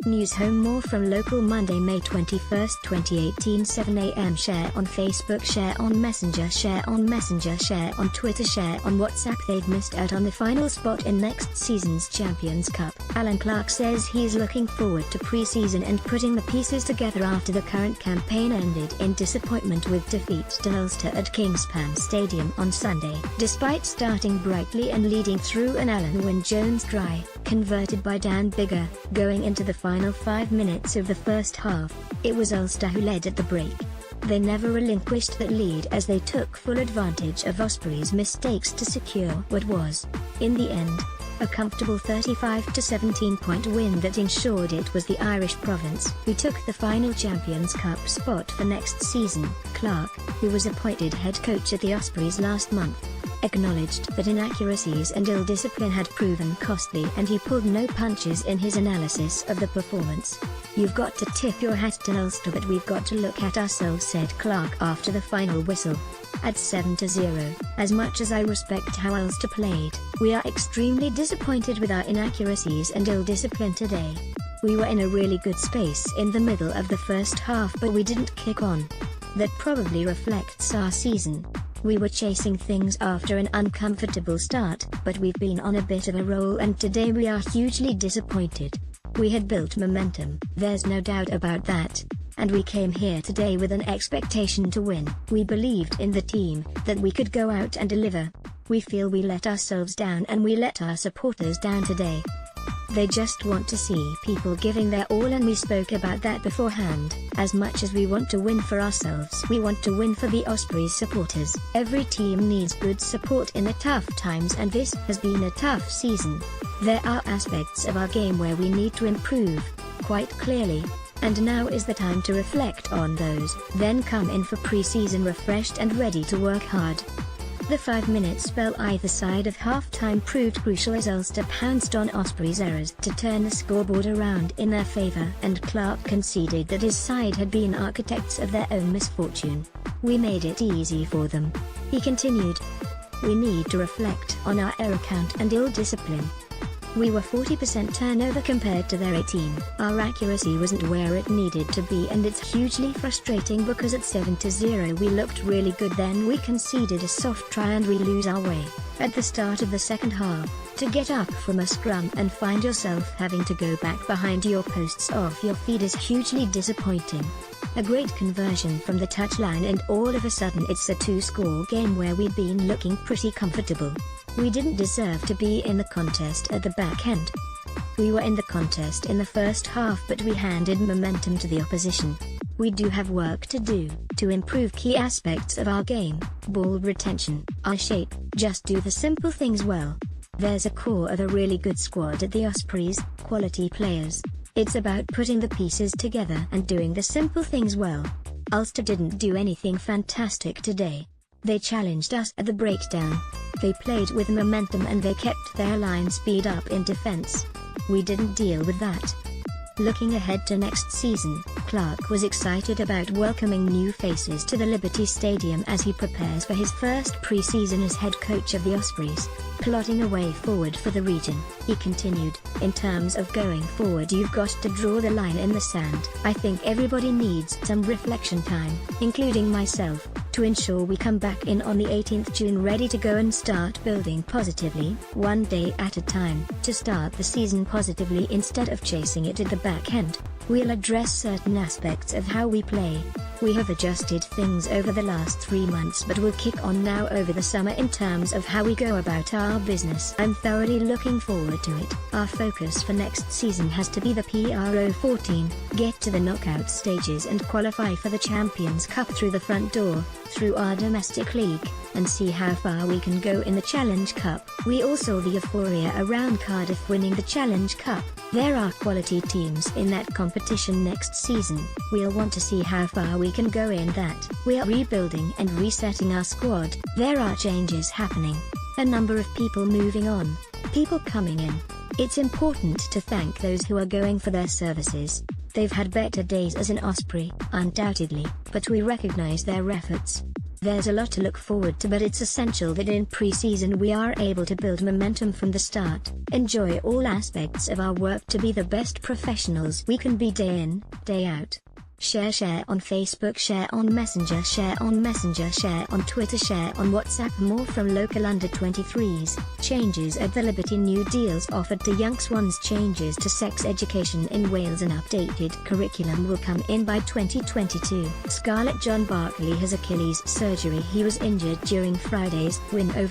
News home more from local Monday, May 21, 2018 7 a.m. Share on Facebook, share on Messenger, share on Messenger, share on Twitter, share on WhatsApp. They've missed out on the final spot in next season's Champions Cup. Alan Clarke says he's looking forward to pre-season and putting the pieces together after the current campaign ended in disappointment with defeat to Ulster at Kingspan Stadium on Sunday. Despite starting brightly and leading through an Alan Wynne-Jones try, converted by Dan Biggar, going into the final 5 minutes of the first half, it was Ulster who led at the break. They never relinquished that lead as they took full advantage of Ospreys' mistakes to secure what was, in the end, a comfortable 35-17 point win that ensured it was the Irish province who took the final Champions Cup spot for next season. Clarke, who was appointed head coach at the Ospreys last month, acknowledged that inaccuracies and ill-discipline had proven costly, and he pulled no punches in his analysis of the performance. "You've got to tip your hat to Ulster, but we've got to look at ourselves," said Clarke after the final whistle. At 7-0, as much as I respect how Ulster played, we are extremely disappointed with our inaccuracies and ill-discipline today. We were in a really good space in the middle of the first half, but we didn't kick on. That probably reflects our season. We were chasing things after an uncomfortable start, but we've been on a bit of a roll, and today we are hugely disappointed. We had built momentum, there's no doubt about that. And we came here today with an expectation to win. We believed in the team, that we could go out and deliver. We feel we let ourselves down and we let our supporters down today. They just want to see people giving their all, and we spoke about that beforehand. As much as we want to win for ourselves, we want to win for the Ospreys supporters. Every team needs good support in the tough times, and this has been a tough season. There are aspects of our game where we need to improve, quite clearly. And now is the time to reflect on those, then come in for pre-season refreshed and ready to work hard. The 5-minute spell either side of half-time proved crucial as Ulster pounced on Ospreys' errors to turn the scoreboard around in their favour, and Clarke conceded that his side had been architects of their own misfortune. "We made it easy for them," he continued. "We need to reflect on our error count and ill-discipline. We were 40% turnover compared to their 18. Our accuracy wasn't where it needed to be, and it's hugely frustrating because at 7-0 we looked really good, then we conceded a soft try and we lose our way at the start of the second half. To get up from a scrum and find yourself having to go back behind your posts off your feet is hugely disappointing. A great conversion from the touchline, and all of a sudden it's a 2-score game where we'd been looking pretty comfortable. We didn't deserve to be in the contest at the back end. We were in the contest in the first half, but we handed momentum to the opposition. We do have work to do, to improve key aspects of our game, ball retention, our shape, just do the simple things well. There's a core of a really good squad at the Ospreys, quality players. It's about putting the pieces together and doing the simple things well. Ulster didn't do anything fantastic today. They challenged us at the breakdown. They played with momentum and they kept their line speed up in defense. We didn't deal with that. Looking ahead to next season, Clarke was excited about welcoming new faces to the Liberty Stadium as he prepares for his first pre-season as head coach of the Ospreys. Plotting a way forward for the region, he continued, "In terms of going forward, you've got to draw the line in the sand. I think everybody needs some reflection time, including myself, to ensure we come back in on the 18th June ready to go and start building positively, one day at a time, to start the season positively instead of chasing it at the back end. We'll address certain aspects of how we play. We have adjusted things over the last 3 months, but we'll kick on now over the summer in terms of how we go about our business. I'm thoroughly looking forward to it. Our focus for next season has to be the PRO14, get to the knockout stages and qualify for the Champions Cup through the front door, through our domestic league, and see how far we can go in the Challenge Cup. We all saw the euphoria around Cardiff winning the Challenge Cup. There are quality teams in that competition next season. We'll want to see how far we can go in that. We are rebuilding and resetting our squad. There are changes happening. A number of people moving on. People coming in. It's important to thank those who are going for their services. They've had better days as an Osprey, undoubtedly, but we recognize their efforts. There's a lot to look forward to, but it's essential that in pre-season we are able to build momentum from the start, enjoy all aspects of our work to be the best professionals we can be day in, day out. Share on Facebook, share on Messenger, share on Twitter, share on WhatsApp. More from local under-23s, changes at the Liberty, new deals offered to young swans, changes to sex education in Wales, an updated curriculum will come in by 2022. Scarlett, John Barkley has Achilles surgery. He was injured during Friday's win over